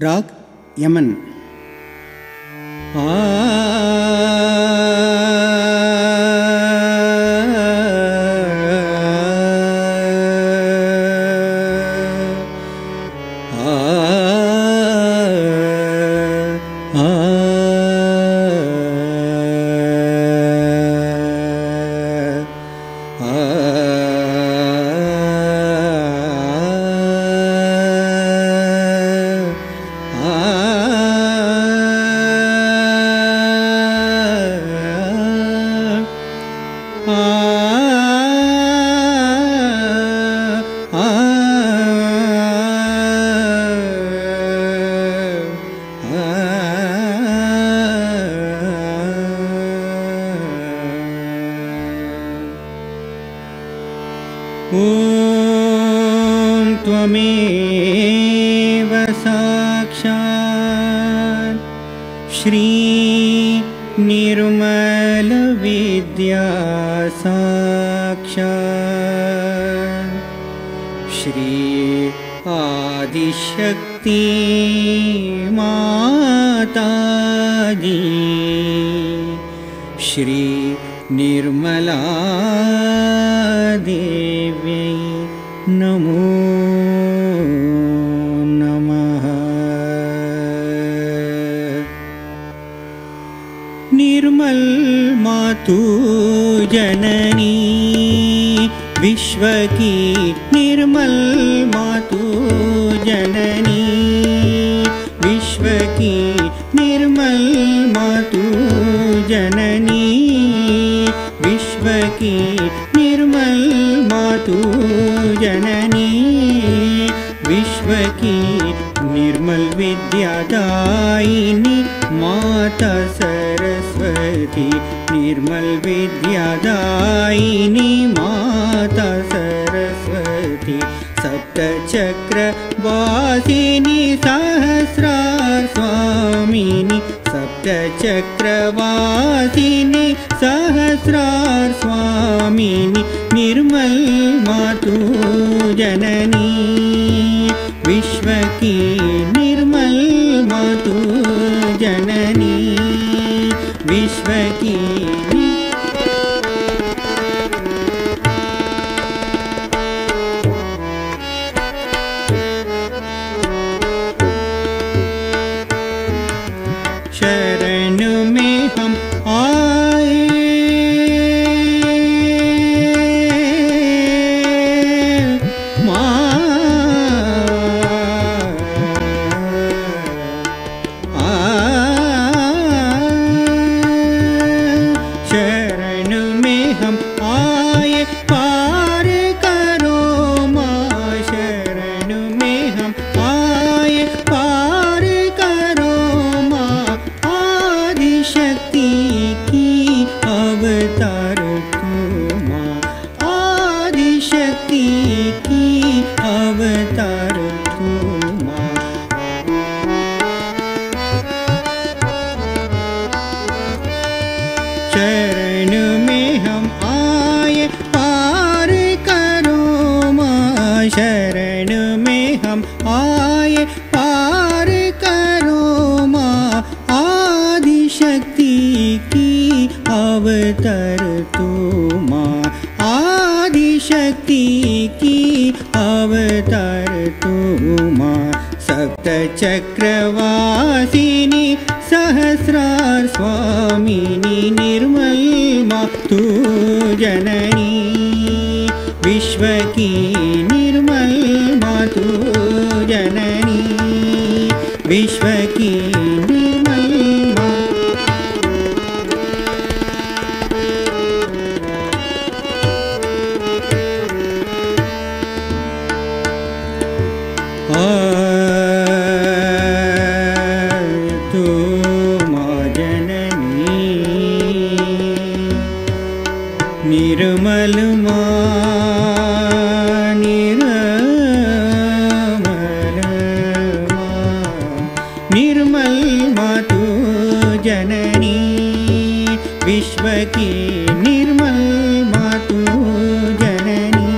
राग यमन। ॐ त्वमेव साक्षात् श्री निर्मल विद्या साक्षात् श्री आदिशक्ति माताजी श्री निर्मला देव्यै नमो नमः। निर्मल मातु जननी विश्व की निर्मल मातु जननी विश्व की निर्मल मातु जननी विश्व की निर्मल मातु जननी विश्व की निर्मल विद्यादायिनी माता सरस्वती निर्मल विद्यादायिनी माता सरस्वती सप्तचक्रवासिनी सहस्रार स्वामिनी सप्तचक्रवासिनी सहस्रार स्वामिनी निर्मल मातु जननी विश्व की निर्मल मातु जननी विश्व की शरण में हम आए माँ शरण में हम आए पार करो माँ शरण में हम आए पार करो माँ आदिशक्ति की अवतार तू माँ आदिशक्ति की अवतार तू माँ शरण में हम आए पार करो माँ शरण में हम आए पार करो माँ आदिशक्ति की अवतार तू माँ आदिशक्ति की अवतार तू माँ सप्तचक्रवासिनी सहस्रार स्वामिनी निर्मल मातु जननी विश्व की निर्मल मातु जननी विश्व की निर्मल तू माँ जननी निर्मल माँ निर्मल मातु जननी विश्व की निर्मल मातु जननी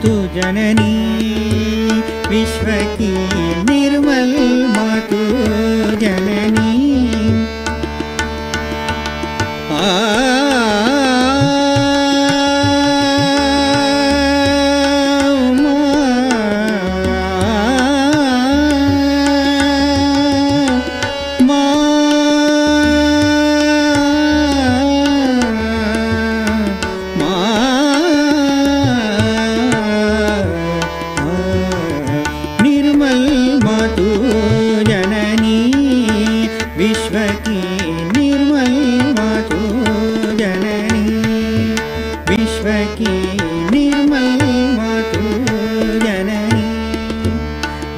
मातु जननी विश्व की निर्मल मातु जननी विश्व की निर्मल मातु जननी विश्व की निर्मल मातु जननी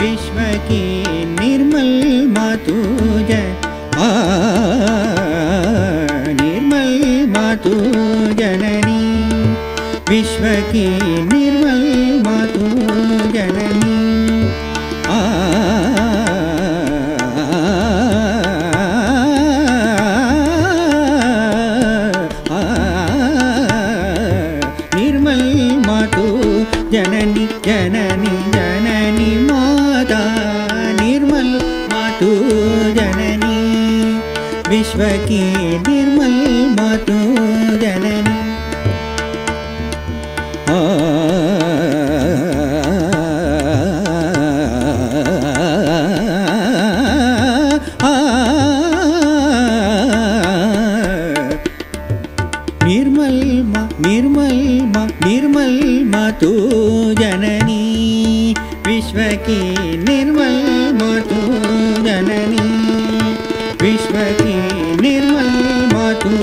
विश्व की निर्मल मातु निर्मल मातु जननी विश्व की निर्मल मातु जननी जननी जननी जननी माता निर्मल मातु जननी विश्व की निर्मल मातु जननी निर्मल मातु जननी विश्व की निर्मल मातु जननी विश्व की निर्मल मातु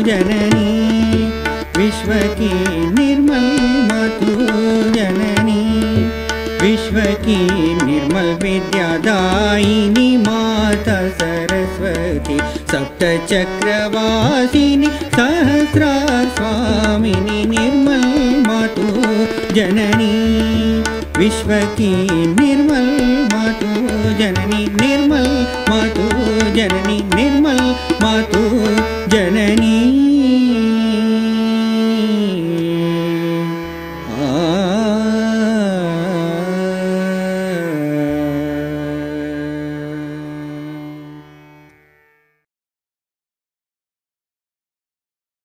जननी विश्व की निर्मल मातु जननी विश्व की निर्मल विद्यादायिनी माता सरस्वती सप्त चक्रवासिनी सहस्रा स्वामिनी निर्मल मातु जननी विश्व की निर्मल मातु जननी निर्मल मातु जननी निर्मल मातु जननी